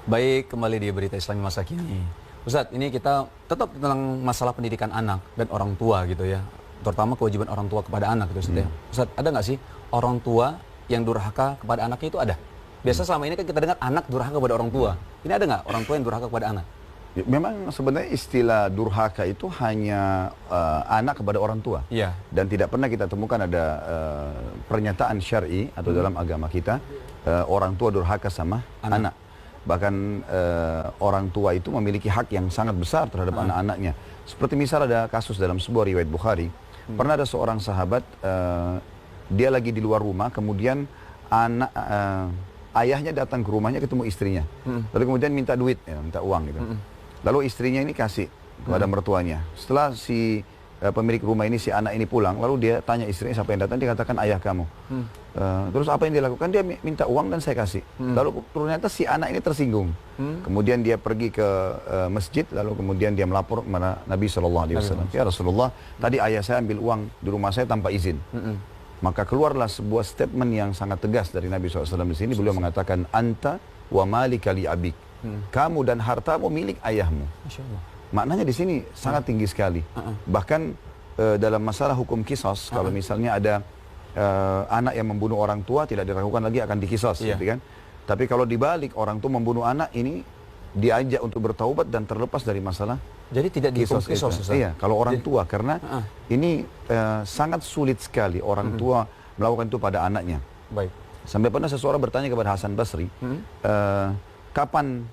Baik, kembali di Berita Islami Masa Kini. Ustadz, ini kita tetap tentang masalah pendidikan anak dan orang tua gitu ya. Terutama kewajiban orang tua kepada anak gitu Ustadz ya. Ustadz, ada nggak sih orang tua yang durhaka kepada anaknya itu ada? Biasa selama ini kan kita dengar anak durhaka kepada orang tua. Ini ada nggak orang tua yang durhaka kepada anak? Ya, memang sebenarnya istilah durhaka itu hanya anak kepada orang tua. Iya. Dan tidak pernah kita temukan ada pernyataan syar'i atau dalam agama kita orang tua durhaka sama anak. Bahkan orang tua itu memiliki hak yang sangat besar terhadap anak-anaknya. Seperti misal ada kasus dalam sebuah riwayat Bukhari. Pernah ada seorang sahabat, dia lagi di luar rumah, kemudian ayahnya datang ke rumahnya ketemu istrinya. Lalu kemudian minta duit, ya, minta uang gitu. Lalu istrinya ini kasih kepada mertuanya. Setelah si pemilik rumah ini, si anak ini pulang, lalu dia tanya istrinya siapa yang datang, dia katakan ayah kamu. Terus apa yang dia lakukan? Dia minta uang dan saya kasih. Lalu ternyata si anak ini tersinggung. Kemudian dia pergi ke masjid, lalu kemudian dia melapor kepada Nabi SAW. Ya Rasulullah, tadi ayah saya ambil uang di rumah saya tanpa izin. Maka keluarlah sebuah statement yang sangat tegas dari Nabi SAW di sini. Beliau mengatakan, anta wa malika li abik. Kamu dan hartamu milik ayahmu. Masya Allah. Maknanya di sini sangat tinggi sekali. Bahkan dalam masalah hukum kisos, kalau misalnya ada anak yang membunuh orang tua, tidak diragukan lagi akan dikisos, gitu kan? Tapi kalau dibalik orang tua membunuh anak ini, diajak untuk bertaubat dan terlepas dari masalah. Jadi tidak dihukum kisos. Iya, kalau orang tua, karena ini sangat sulit sekali orang tua melakukan itu pada anaknya. Baik. Sampai pernah seseorang bertanya kepada Hasan Basri, kapan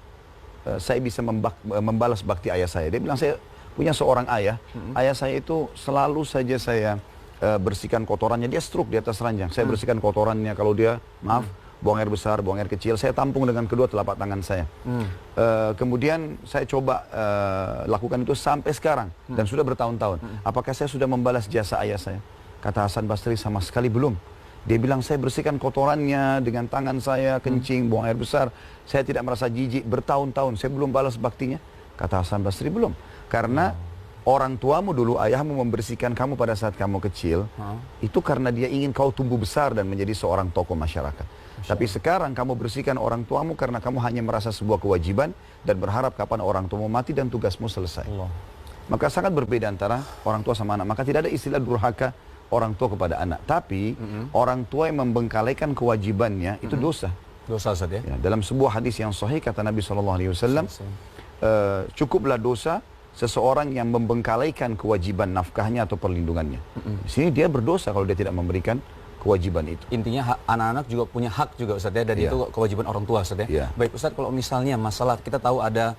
saya bisa membalas bakti ayah saya? Dia bilang, saya punya seorang ayah. Ayah saya itu selalu saja saya bersihkan kotorannya. Dia stroke di atas ranjang. Saya bersihkan kotorannya. Kalau dia, maaf, buang air besar, buang air kecil, saya tampung dengan kedua telapak tangan saya. Kemudian saya coba lakukan itu sampai sekarang. Dan sudah bertahun-tahun. Apakah saya sudah membalas jasa ayah saya? Kata Hasan Basri, sama sekali belum. Dia bilang, saya bersihkan kotorannya dengan tangan saya, kencing, buang air besar. Saya tidak merasa jijik, bertahun-tahun, saya belum balas baktinya. Kata Hasan Basri, belum. Karena orang tuamu dulu, ayahmu membersihkan kamu pada saat kamu kecil, itu karena dia ingin kau tumbuh besar dan menjadi seorang tokoh masyarakat. Tapi sekarang kamu bersihkan orang tuamu karena kamu hanya merasa sebuah kewajiban dan berharap kapan orang tuamu mati dan tugasmu selesai. Maka sangat berbeda antara orang tua sama anak. Maka tidak ada istilah durhaka orang tua kepada anak. Tapi orang tua yang membengkalaikan kewajibannya itu dosa. Dosa Ustaz ya? Dalam sebuah hadis yang sahih kata Nabi SAW, cukuplah dosa seseorang yang membengkalaikan kewajiban nafkahnya atau perlindungannya. Di sini dia berdosa kalau dia tidak memberikan kewajiban itu. Intinya anak-anak juga punya hak juga Ustaz ya, dan itu kewajiban orang tua Ustaz ya. Baik Ustaz, kalau misalnya masalah kita tahu ada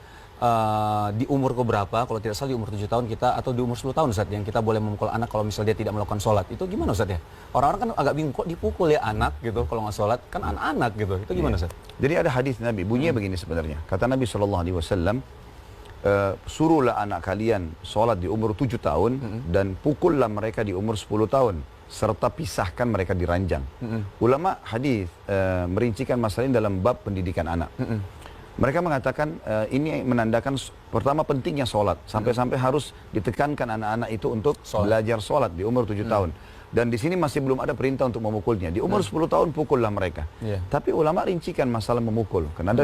di umur keberapa, kalau tidak salah di umur 7 tahun kita, atau di umur 10 tahun Ustaz, yang kita boleh memukul anak kalau misalnya dia tidak melakukan sholat. Itu gimana Ustaz ya? Orang-orang kan agak bingung, kok dipukul ya anak gitu kalau nggak sholat, kan anak-anak gitu. Itu gimana Ustaz? Jadi ada hadis Nabi, bunyinya begini sebenarnya. Kata Nabi SAW, suruhlah anak kalian sholat di umur 7 tahun dan pukullah mereka di umur 10 tahun. Serta pisahkan mereka di ranjang. Ulama hadis merincikan masalah ini dalam bab pendidikan anak. Mereka mengatakan ini menandakan pertama pentingnya sholat. Sampai-sampai harus ditekankan anak-anak itu untuk belajar sholat di umur 7 tahun. Dan di sini masih belum ada perintah untuk memukulnya. Di umur 10 tahun pukullah mereka. Tapi ulama rincikan masalah memukul. Karena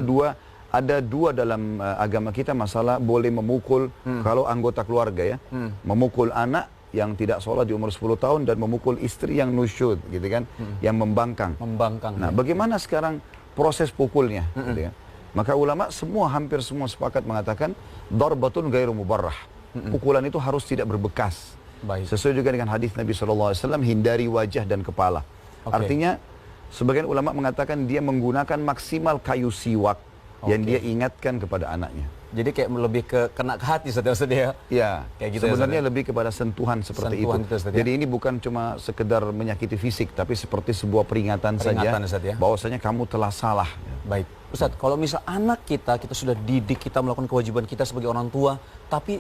ada dua dalam agama kita masalah boleh memukul kalau anggota keluarga ya. Memukul anak yang tidak sholat di umur 10 tahun dan memukul istri yang nusyud gitu kan. Yang membangkang. Nah bagaimana sekarang proses pukulnya gitu kan? Maka ulama hampir semua sepakat mengatakan darbatun ghairu mubarrah. Pukulan itu harus tidak berbekas. Sesuai juga dengan hadis Nabi SAW, hindari wajah dan kepala. Artinya sebagian ulama mengatakan dia menggunakan maksimal kayu siwak yang dia ingatkan kepada anaknya. Jadi kayak lebih kena ke hati Ustaz ya? Ya, kayak gitu sebenarnya lebih kepada sentuhan seperti itu. Jadi ini bukan cuma sekedar menyakiti fisik, tapi seperti sebuah peringatan saja bahwasanya kamu telah salah. Baik. Ustaz, kalau misal anak kita sudah didik, kita melakukan kewajiban kita sebagai orang tua, tapi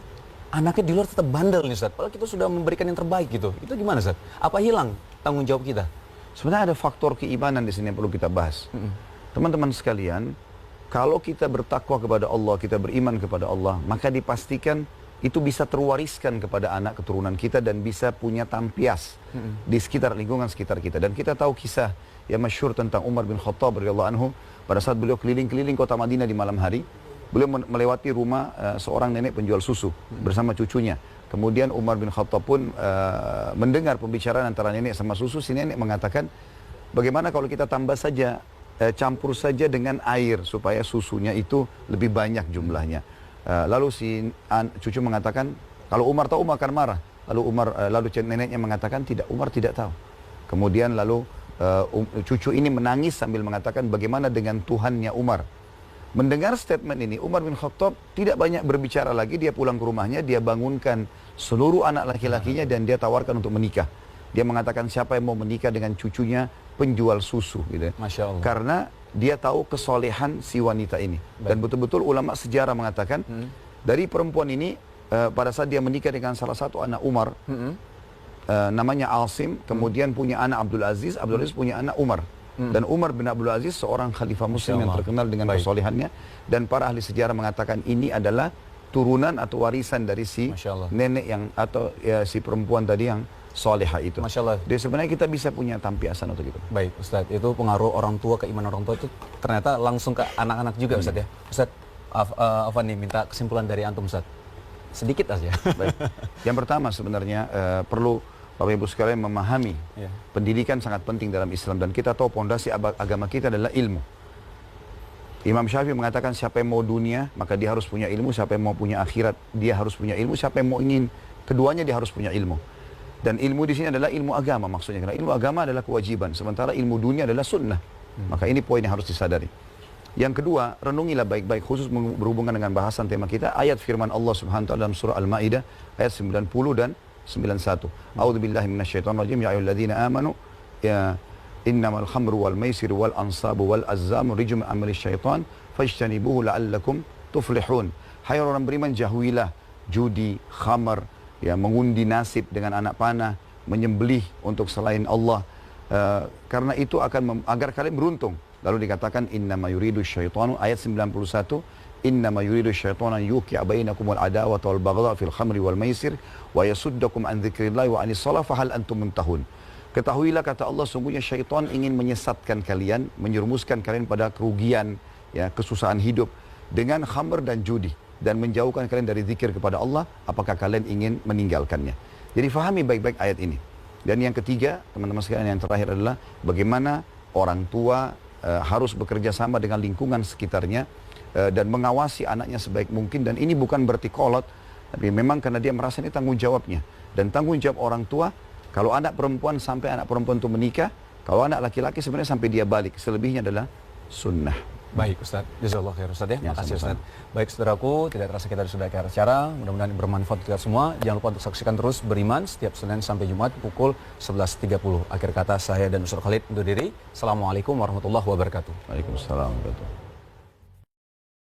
anaknya di luar tetap bandel nih Ustaz, padahal kita sudah memberikan yang terbaik gitu. Itu gimana Ustaz? Apa hilang tanggung jawab kita? Sebenarnya ada faktor keimanan di sini yang perlu kita bahas. Teman-teman sekalian, kalau kita bertakwa kepada Allah, kita beriman kepada Allah, maka dipastikan itu bisa terwariskan kepada anak keturunan kita dan bisa punya tampias di sekitar lingkungan sekitar kita. Dan kita tahu kisah yang masyhur tentang Umar bin Khattab radhiyallahu anhu pada saat beliau keliling-keliling kota Madinah di malam hari. Beliau melewati rumah seorang nenek penjual susu bersama cucunya. Kemudian Umar bin Khattab pun mendengar pembicaraan antara nenek sama susu. Si nenek mengatakan, bagaimana kalau kita tambah saja, campur saja dengan air supaya susunya itu lebih banyak jumlahnya. Lalu si cucu mengatakan, kalau Umar tahu Umar akan marah. Lalu neneknya mengatakan, tidak, Umar tidak tahu. Kemudian lalu cucu ini menangis sambil mengatakan, bagaimana dengan Tuhannya Umar. Mendengar statement ini, Umar bin Khattab tidak banyak berbicara lagi. Dia pulang ke rumahnya, dia bangunkan seluruh anak laki-lakinya dan dia tawarkan untuk menikah. Dia mengatakan siapa yang mau menikah dengan cucunya penjual susu, gitu. Masya Allah. Karena dia tahu kesolehan si wanita ini. Baik. Dan betul-betul ulama sejarah mengatakan dari perempuan ini pada saat dia menikah dengan salah satu anak Umar, namanya Asim, kemudian punya anak Abdul Aziz punya anak Umar. Dan Umar bin Abdul Aziz seorang khalifah muslim yang terkenal dengan kesolehannya, dan para ahli sejarah mengatakan ini adalah turunan atau warisan dari si nenek yang atau si perempuan tadi yang soleha itu. Masya Allah. Jadi sebenarnya kita bisa punya tampiasan untuk itu. Baik Ustadz, itu pengaruh orang tua, keimanan orang tua itu ternyata langsung ke anak-anak juga Ustadz ya. Ustadz, Afwan nih minta kesimpulan dari antum Ustadz. Sedikit aja. Baik. Yang pertama sebenarnya perlu Bapak Ibu sekalian memahami pendidikan sangat penting dalam Islam, dan kita tahu pondasi agama kita adalah ilmu. Imam Syafi'i mengatakan siapa yang mau dunia maka dia harus punya ilmu, siapa yang mau punya akhirat dia harus punya ilmu, siapa yang mau ingin keduanya dia harus punya ilmu. Dan ilmu di sini adalah ilmu agama maksudnya, karena ilmu agama adalah kewajiban, sementara ilmu dunia adalah sunnah. Maka ini poin yang harus disadari. Yang kedua, renungilah baik-baik khusus berhubungan dengan bahasan tema kita, ayat firman Allah Subhanahu wa taala dalam surah Al-Maidah ayat 90 dan 91. A'udzubillahi minasyaitonirrajim, ya ayyuhalladzina amanu ya innamal khamru wal maisiru wal ansabu wal azzamu rijum amali syaitan fajtanibuhu la'allakum tuflihun. Hai orang beriman, jauhilah judi, khamar, ya mengundi nasib dengan anak panah, menyembelih untuk selain Allah, karena itu akan agar kalian beruntung. Lalu dikatakan innama yuridu syaitanu ayat 91, innama yuridu syaitanu yuqi'a bainakumul adawata wal baghdha fil khamri wal maisir wa yasuddakum an dzikrillahi wa anis shalah fahal antum muntahun. Ketahuilah kata Allah, sungguhnya syaitan ingin menyesatkan kalian, menyerumuskan kalian pada kerugian, ya, kesusahan hidup dengan khamr dan judi, dan menjauhkan kalian dari zikir kepada Allah. Apakah kalian ingin meninggalkannya? Jadi fahami baik-baik ayat ini. Dan yang ketiga, teman-teman sekalian, yang terakhir adalah bagaimana orang tua harus bekerja sama dengan lingkungan sekitarnya dan mengawasi anaknya sebaik mungkin. Dan ini bukan berarti kolot, tapi memang karena dia merasa ini tanggung jawabnya. Dan tanggung jawab orang tua, kalau anak perempuan sampai anak perempuan itu menikah, kalau anak laki-laki sebenarnya sampai dia balik. Selebihnya adalah sunnah. Baik Ustaz, jazakallah khair Ustaz ya. Makasih Ustaz. Baik saudaraku, tidak terasa kita sudah ke acara. Mudah-mudahan bermanfaat untuk kita semua. Jangan lupa untuk saksikan terus Beriman setiap Senin sampai Jumat pukul 11.30. Akhir kata saya dan Ustaz Khalid undur diri. Assalamualaikum warahmatullahi wabarakatuh. Waalaikumsalam warahmatullahi wabarakatuh.